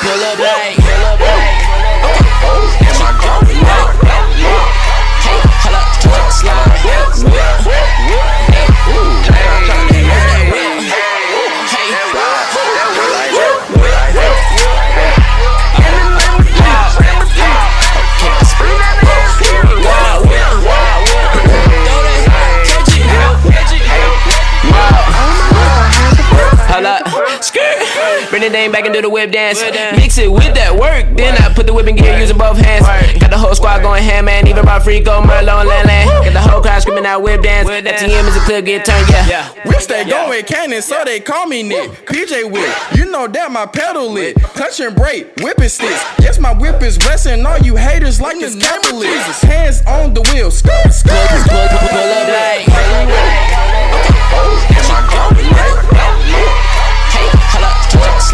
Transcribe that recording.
Pull up like. Bring the name back and do the whip dance. Mix it with that work. Then I put the whipping gear using both hands. Got the whole squad going ham, man. Even my Frico, Merlot, and Lan. Got the whole crowd screaming out whip dance. ATM is a clip, get turned, yeah. We stay going cannon, so they call me Nick. PJ Whip, you know that my pedal lit. Touch and brake, whipping sticks. Yes, my whip is blessing all you haters like it's capitalist. Hands on the wheel, skirt, skirt. Pull up like.